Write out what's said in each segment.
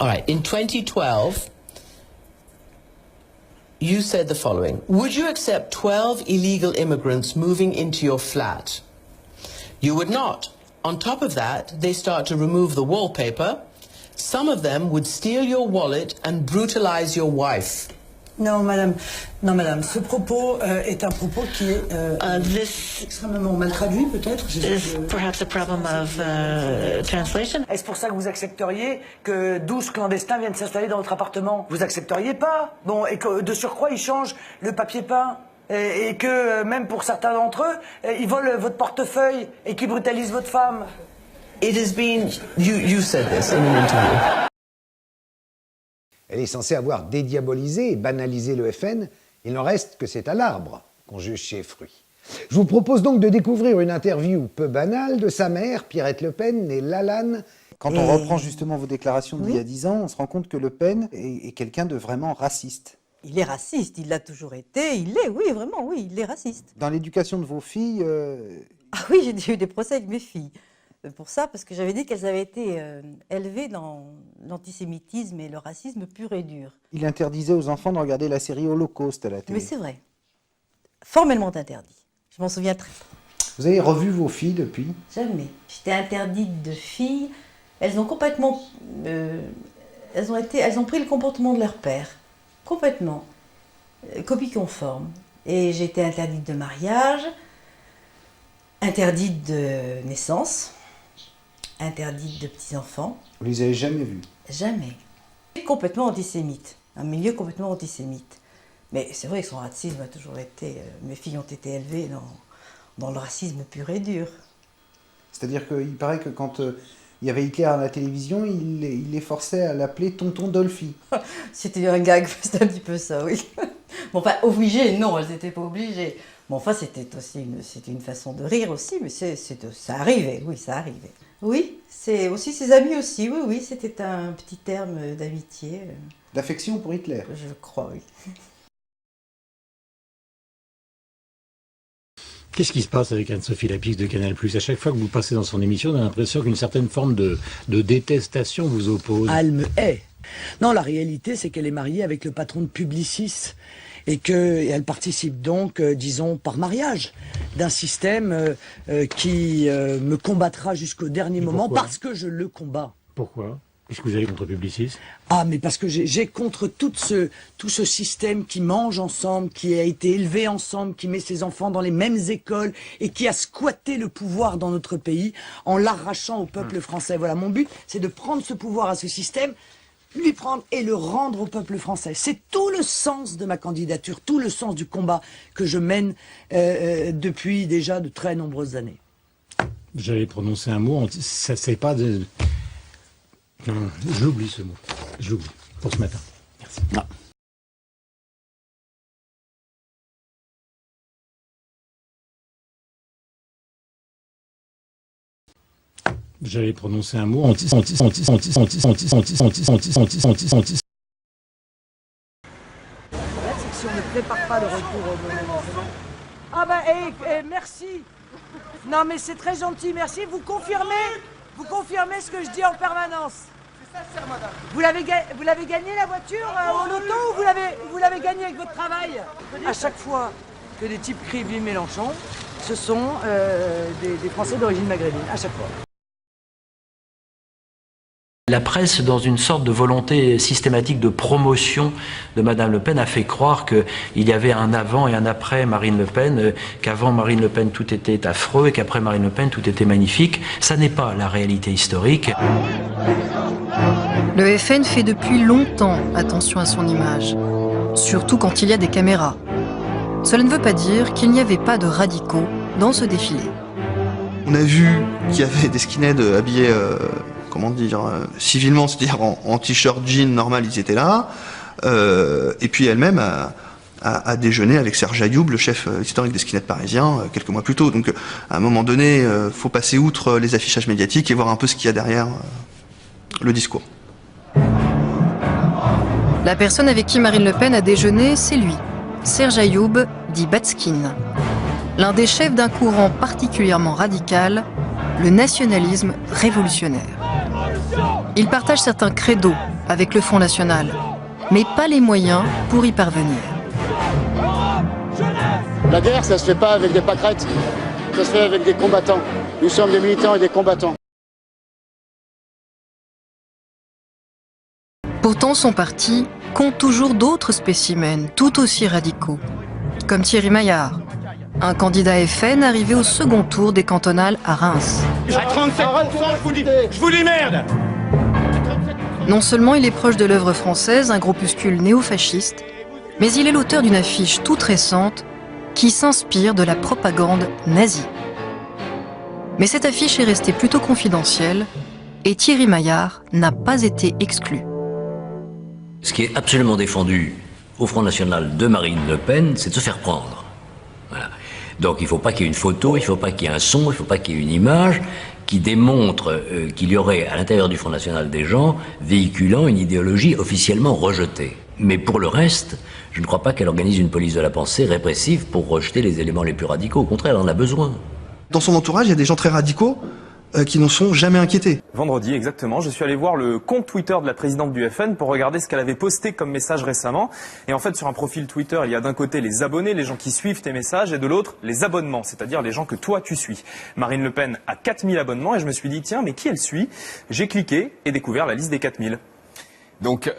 All right, in 2012, you said the following. Would you accept 12 illegal immigrants moving into your flat? You would not. On top of that, they start to remove the wallpaper. Some of them would steal your wallet and brutalize your wife. Non, madame. Non, madame. Ce propos est un propos qui est extrêmement mal traduit, peut-être. Is perhaps a problem of translation. Est-ce pour ça que vous accepteriez que 12 clandestins viennent s'installer dans votre appartement? Vous accepteriez pas? Bon, et que de surcroît, ils changent le papier peint. Et que même pour certains d'entre eux, ils volent votre portefeuille et qu'ils brutalisent votre femme. It has been... You said this in an interview. Elle est censée avoir dédiabolisé et banalisé le FN. Il n'en reste que c'est à l'arbre qu'on juge chez fruits. Je vous propose donc de découvrir une interview peu banale de sa mère, Pierrette Le Pen, née Lalanne. Quand on reprend justement vos déclarations d'il y a 10 ans, on se rend compte que Le Pen est quelqu'un de vraiment raciste. Il est raciste, il l'a toujours été, il l'est, oui, vraiment, oui, il est raciste. Dans l'éducation de vos filles... Ah oui, j'ai déjà eu des procès avec mes filles. Pour ça, parce que j'avais dit qu'elles avaient été élevées dans l'antisémitisme et le racisme pur et dur. Il interdisait aux enfants de regarder la série Holocauste à la télé. Mais c'est vrai. Formellement interdit. Je m'en souviens très bien. Vous avez revu vos filles depuis? Jamais. J'étais interdite de filles. Elles ont complètement... elles ont pris le comportement de leur père. Complètement. Copie conforme. Et j'ai été interdite de mariage, interdite de naissance, interdite de petits-enfants. Vous les avez jamais vus? Jamais. Complètement antisémite. Un milieu complètement antisémite. Mais c'est vrai que son racisme a toujours été... mes filles ont été élevées dans le racisme pur et dur. C'est-à-dire qu'il paraît que quand il y avait Hitler à la télévision, il les forçait à l'appeler Tonton Dolphy. C'était un gag, c'était un petit peu ça, oui. Bon, enfin, obligé, non, elles n'étaient pas obligées. Bon, enfin, c'était une façon de rire aussi, mais ça arrivait, oui, ça arrivait. Oui, c'est aussi ses amis aussi, oui, oui, c'était un petit terme d'amitié. D'affection pour Hitler? Je crois, oui. Qu'est-ce qui se passe avec Anne-Sophie Lapix de Canal+? À chaque fois que vous passez dans son émission, on a l'impression qu'une certaine forme de détestation vous oppose. Ah, elle me hait. Non, la réalité, c'est qu'elle est mariée avec le patron de Publicis et qu'elle participe donc, disons, par mariage, d'un système qui me combattra jusqu'au dernier moment parce que je le combats. Pourquoi? Qu'est-ce que vous avez contre Publicis? Ah, mais parce que j'ai contre tout ce système qui mange ensemble, qui a été élevé ensemble, qui met ses enfants dans les mêmes écoles et qui a squatté le pouvoir dans notre pays en l'arrachant au peuple français. Voilà, mon but, c'est de prendre ce pouvoir à ce système, lui prendre et le rendre au peuple français. C'est tout le sens de ma candidature, tout le sens du combat que je mène depuis déjà de très nombreuses années. J'allais prononcer un mot, ça c'est pas de... Non, je l'oublie ce mot. Je l'oublie pour ce matin. Merci. Non. J'allais prononcer un mot anti. Si on ne prépare pas le retour au moment. Ah bah, merci. Non mais c'est très gentil, merci. Vous confirmez ce que je dis en permanence. C'est sincère, madame. Vous l'avez gagné la voiture au loto ou vous l'avez gagné avec votre travail? À chaque fois que des types crient Vive Mélenchon, ce sont des Français d'origine maghrébine, à chaque fois. La presse, dans une sorte de volonté systématique de promotion de Madame Le Pen, a fait croire qu'il y avait un avant et un après Marine Le Pen, qu'avant Marine Le Pen tout était affreux et qu'après Marine Le Pen tout était magnifique. Ça n'est pas la réalité historique. Le FN fait depuis longtemps attention à son image, surtout quand il y a des caméras. Cela ne veut pas dire qu'il n'y avait pas de radicaux dans ce défilé. On a vu qu'il y avait des skinheads habillés... comment dire, civilement, c'est-à-dire en t-shirt jean normal, ils étaient là. Et puis elle-même a déjeuné avec Serge Ayoub, le chef historique des skinheads parisiens, quelques mois plus tôt. Donc à un moment donné, faut passer outre les affichages médiatiques et voir un peu ce qu'il y a derrière le discours. La personne avec qui Marine Le Pen a déjeuné, c'est lui, Serge Ayoub, dit Batskin. L'un des chefs d'un courant particulièrement radical, le nationalisme révolutionnaire. Il partage certains credos avec le Front National, mais pas les moyens pour y parvenir. La guerre, ça se fait pas avec des pâquerettes, ça se fait avec des combattants. Nous sommes des militants et des combattants. Pourtant, son parti compte toujours d'autres spécimens tout aussi radicaux, comme Thierry Maillard, un candidat FN arrivé au second tour des cantonales à Reims. À 37%, je vous dis merde. Non seulement il est proche de l'œuvre française, un groupuscule néofasciste, mais il est l'auteur d'une affiche toute récente qui s'inspire de la propagande nazie. Mais cette affiche est restée plutôt confidentielle et Thierry Maillard n'a pas été exclu. Ce qui est absolument défendu au Front National de Marine Le Pen, c'est de se faire prendre. Voilà. Donc il ne faut pas qu'il y ait une photo, il ne faut pas qu'il y ait un son, il ne faut pas qu'il y ait une image qui démontre qu'il y aurait à l'intérieur du Front National des gens véhiculant une idéologie officiellement rejetée. Mais pour le reste, je ne crois pas qu'elle organise une police de la pensée répressive pour rejeter les éléments les plus radicaux. Au contraire, elle en a besoin. Dans son entourage, il y a des gens très radicaux qui n'en sont jamais inquiétés. Vendredi, exactement, je suis allé voir le compte Twitter de la présidente du FN pour regarder ce qu'elle avait posté comme message récemment. Et en fait, sur un profil Twitter, il y a d'un côté les abonnés, les gens qui suivent tes messages, et de l'autre, les abonnements, c'est-à-dire les gens que toi tu suis. Marine Le Pen a 4000 abonnements et je me suis dit, tiens, mais qui elle suit? J'ai cliqué et découvert la liste des 4000. Donc,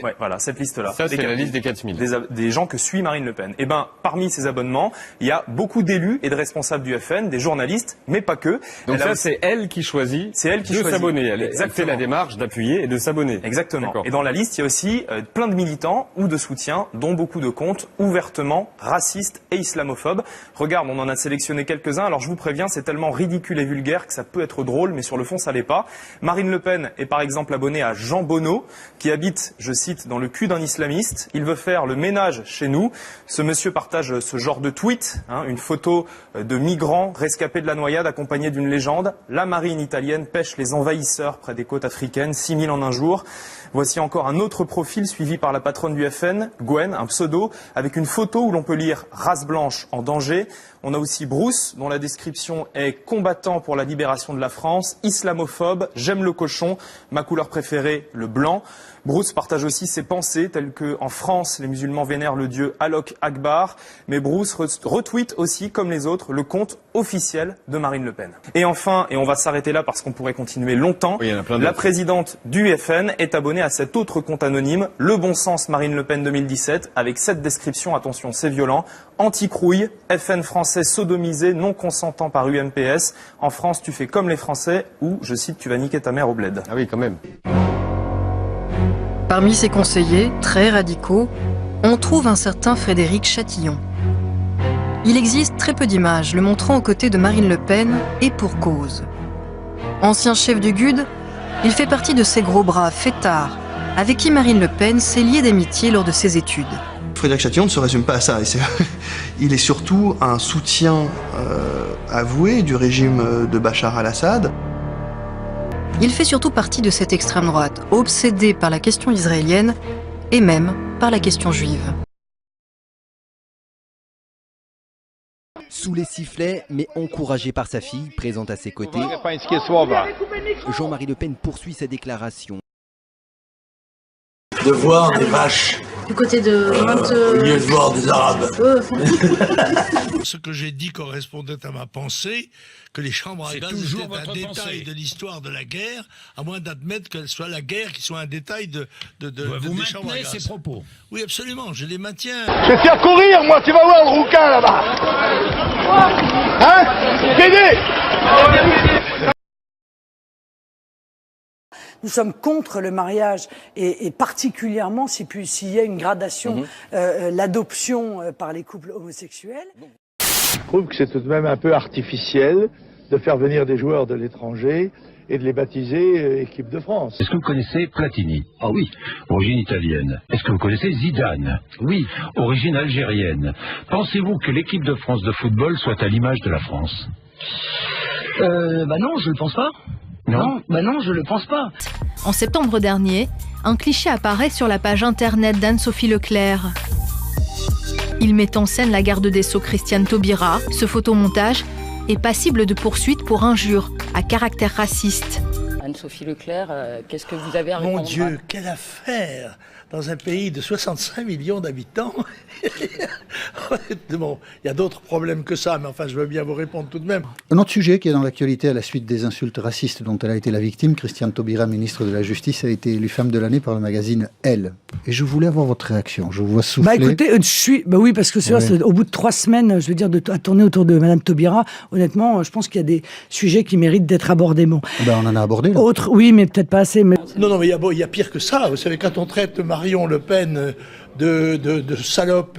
ouais, voilà, cette liste-là. Ça, c'est la liste des 4000. Des gens que suit Marine Le Pen. Eh ben, parmi ces abonnements, il y a beaucoup d'élus et de responsables du FN, des journalistes, mais pas que. Donc ça, c'est elle qui choisit de s'abonner. Elle fait la démarche d'appuyer et de s'abonner. Exactement. Et dans la liste, il y a aussi plein de militants ou de soutiens, dont beaucoup de comptes ouvertement racistes et islamophobes. Regarde, on en a sélectionné quelques-uns. Alors je vous préviens, c'est tellement ridicule et vulgaire que ça peut être drôle, mais sur le fond, ça l'est pas. Marine Le Pen est par exemple abonnée à Jean Bonneau, qui habite, je cite, dans le cul d'un islamiste. Il veut faire le ménage chez nous. Ce monsieur partage ce genre de tweet, une photo de migrants rescapés de la noyade accompagnés d'une légende. La marine italienne pêche les envahisseurs près des côtes africaines, 6000 en un jour. Voici encore un autre profil suivi par la patronne du FN, Gwen, un pseudo, avec une photo où l'on peut lire « Race blanche en danger ». On a aussi Bruce, dont la description est « combattant pour la libération de la France, islamophobe, j'aime le cochon, ma couleur préférée, le blanc ». Bruce partage aussi ses pensées, telles que en France, les musulmans vénèrent le dieu Alok Akbar. Mais Bruce retweet aussi, comme les autres, le compte officiel de Marine Le Pen. Et enfin, et on va s'arrêter là parce qu'on pourrait continuer longtemps, la présidente du FN est abonnée à cet autre compte anonyme, Le Bon Sens Marine Le Pen 2017, avec cette description, attention, c'est violent, anti-crouille, FN français sodomisé, non consentant par UMPS. En France, tu fais comme les Français, ou, je cite, tu vas niquer ta mère au bled. Ah oui, quand même. Parmi ses conseillers, très radicaux, on trouve un certain Frédéric Chatillon. Il existe très peu d'images le montrant aux côtés de Marine Le Pen, et pour cause. Ancien chef du GUD, il fait partie de ces gros bras fêtards, avec qui Marine Le Pen s'est liée d'amitié lors de ses études. Frédéric Chatillon ne se résume pas à ça. Il est surtout un soutien avoué du régime de Bachar al-Assad. Il fait surtout partie de cette extrême droite, obsédée par la question israélienne et même par la question juive. Sous les sifflets, mais encouragé par sa fille, présente à ses côtés, Jean-Marie Le Pen poursuit sa déclaration. De voir des vaches du côté de au lieu de voir des Arabes. Ce que j'ai dit correspondait à ma pensée, que les chambres à gaz étaient un détail de l'histoire de la guerre, à moins d'admettre qu'elle soit la guerre qui soit un détail de vous des chambres à maintenez gaz. ces propos? Oui, absolument, je les maintiens. Je vais faire courir, moi, tu vas voir le rouquin là-bas. Hein? Pédé! Nous sommes contre le mariage et particulièrement s'il y a une gradation, l'adoption par les couples homosexuels. Je trouve que c'est tout de même un peu artificiel de faire venir des joueurs de l'étranger et de les baptiser équipe de France. Est-ce que vous connaissez Platini? Ah oui, origine italienne. Est-ce que vous connaissez Zidane? Oui, origine algérienne. Pensez-vous que l'équipe de France de football soit à l'image de la France? Non, je ne pense pas. Non, je le pense pas. En septembre dernier, un cliché apparaît sur la page internet d'Anne-Sophie Leclerc. Il met en scène la garde des Sceaux Christiane Taubira. Ce photomontage est passible de poursuites pour injures à caractère raciste. Anne-Sophie Leclerc, qu'est-ce que vous avez à répondre? Mon Dieu, quelle affaire dans un pays de 65 millions d'habitants. Bon, il y a d'autres problèmes que ça, mais enfin, je veux bien vous répondre tout de même. Un autre sujet qui est dans l'actualité à la suite des insultes racistes dont elle a été la victime, Christiane Taubira, ministre de la Justice, a été élue femme de l'année par le magazine Elle. Et je voulais avoir votre réaction. Je vous vois souffler. Bah écoutez, oui, parce que c'est vrai, au bout de 3 semaines, je veux dire, à tourner autour de Madame Taubira, honnêtement, je pense qu'il y a des sujets qui méritent d'être abordés. Bon. Ben, on en a abordé, là. Oui, mais peut-être pas assez. Mais... Non, mais il y a pire que ça. Vous savez, quand on traite Marion Le Pen de salope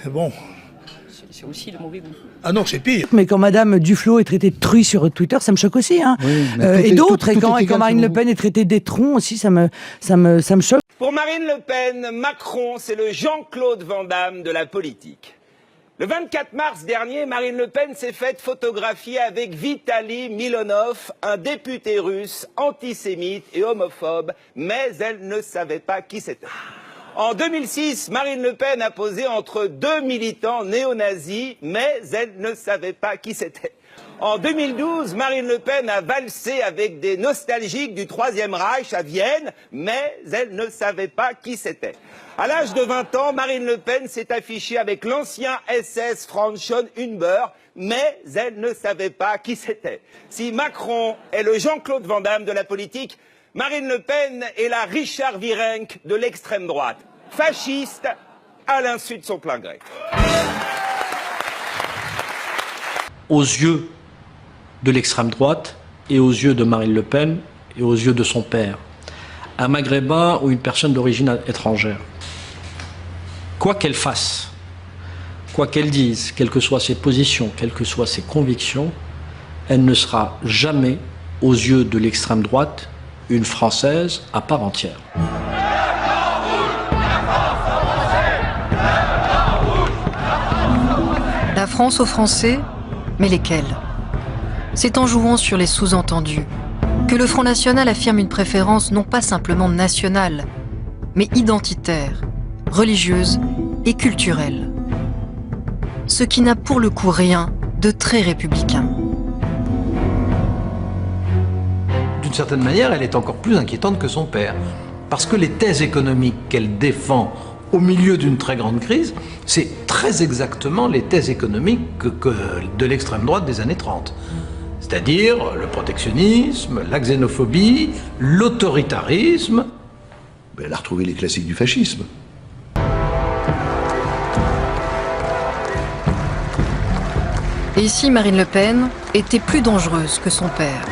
bon... C'est aussi le mauvais goût. Ah non, c'est pire. Mais quand Madame Duflot est traitée de truie sur Twitter, ça me choque aussi. Hein. Oui, et d'autres, et quand Marine Le Pen est traitée d'étron aussi, ça me choque. Pour Marine Le Pen, Macron, c'est le Jean-Claude Van Damme de la politique. Le 24 mars dernier, Marine Le Pen s'est faite photographier avec Vitali Milonov, un député russe antisémite et homophobe, mais elle ne savait pas qui c'était. En 2006, Marine Le Pen a posé entre 2 militants néo-nazis, mais elle ne savait pas qui c'était. En 2012, Marine Le Pen a valsé avec des nostalgiques du Troisième Reich à Vienne, mais elle ne savait pas qui c'était. À l'âge de 20 ans, Marine Le Pen s'est affichée avec l'ancien SS Franz Schoenhuber, mais elle ne savait pas qui c'était. Si Macron est le Jean-Claude Van Damme de la politique, Marine Le Pen est la Richard Virenque de l'extrême droite, fasciste à l'insu de son plein gré. Aux yeux de l'extrême droite et aux yeux de Marine Le Pen et aux yeux de son père, un maghrébin ou une personne d'origine étrangère, quoi qu'elle fasse, quoi qu'elle dise, quelles que soient ses positions, quelles que soient ses convictions, elle ne sera jamais, aux yeux de l'extrême droite, une Française à part entière. La France aux Français, mais lesquels? C'est en jouant sur les sous-entendus que le Front National affirme une préférence non pas simplement nationale, mais identitaire, religieuse et culturelle. Ce qui n'a pour le coup rien de très républicain. D'une certaine manière, elle est encore plus inquiétante que son père. Parce que les thèses économiques qu'elle défend au milieu d'une très grande crise, c'est très exactement les thèses économiques de l'extrême droite des années 30. C'est-à-dire le protectionnisme, la xénophobie, l'autoritarisme. Elle a retrouvé les classiques du fascisme. Et ici, Marine Le Pen était plus dangereuse que son père.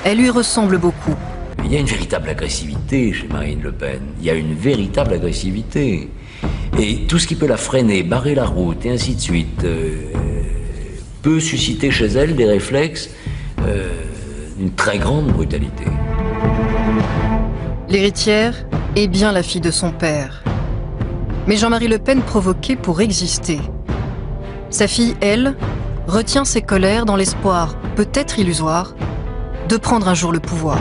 Elle lui ressemble beaucoup. Il y a une véritable agressivité chez Marine Le Pen. Il y a une véritable agressivité. Et tout ce qui peut la freiner, barrer la route et ainsi de suite, peut susciter chez elle des réflexes d'une très grande brutalité. L'héritière est bien la fille de son père. Mais Jean-Marie Le Pen provoquait pour exister. Sa fille, elle, retient ses colères dans l'espoir, peut-être illusoire, de prendre un jour le pouvoir.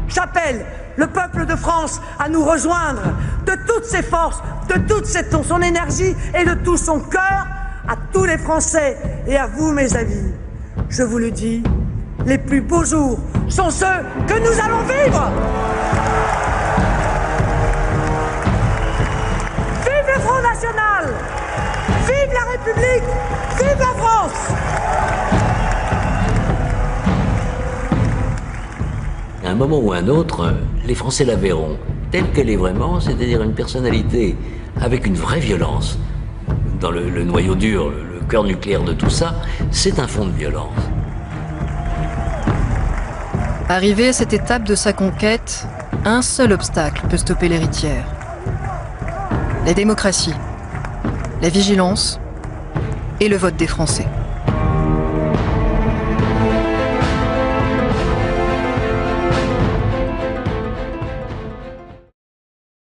J'appelle le peuple de France à nous rejoindre de toutes ses forces, de toute son énergie et de tout son cœur, à tous les Français et à vous, mes amis. Je vous le dis, les plus beaux jours sont ceux que nous allons vivre. Vive le Front National! Vive la République! Vive la France! À un moment ou un autre, les Français la verront telle qu'elle est vraiment, c'est-à-dire une personnalité avec une vraie violence. Dans le noyau dur, le cœur nucléaire de tout ça, c'est un fond de violence. Arrivé à cette étape de sa conquête, un seul obstacle peut stopper l'héritière. La démocratie, la vigilance et le vote des Français.